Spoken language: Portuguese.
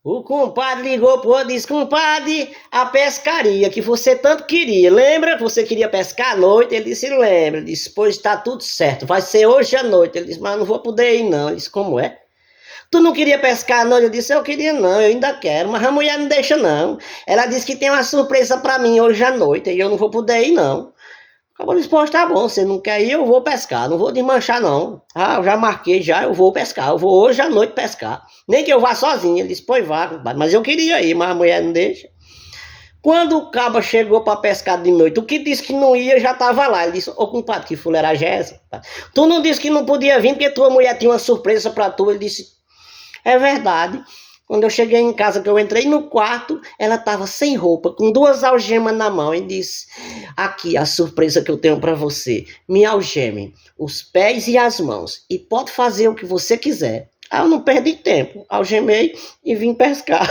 O compadre ligou pro outro e disse: compadre, a pescaria que você tanto queria. Lembra que você queria pescar à noite? Ele disse: lembra. Ele disse: pois tá tudo certo, vai ser hoje à noite. Ele disse: mas não vou poder ir não. Ele disse: como é? Tu não queria pescar à noite? Eu disse: eu queria não, eu ainda quero, mas a mulher não deixa não. Ela disse que tem uma surpresa pra mim hoje à noite e eu não vou poder ir não. Acabou disse: pois tá bom, você não quer ir, eu vou pescar, não vou desmanchar não. Ah, eu já marquei já, eu vou pescar, eu vou hoje à noite pescar. Nem que eu vá sozinho. Ele disse: pois vá, compadre, mas eu queria ir, mas a mulher não deixa. Quando o cabo chegou para pescar de noite, o que disse que não ia já estava lá. Ele disse: ô compadre, que fuleiragem é essa? Tu não disse que não podia vir porque tua mulher tinha uma surpresa para tu. Ele disse: é verdade. Quando eu cheguei em casa, que eu entrei no quarto, ela estava sem roupa, com duas algemas na mão, e disse: aqui a surpresa que eu tenho para você. Me algeme os pés e as mãos, e pode fazer o que você quiser. Aí eu não perdi tempo, algemei e vim pescar.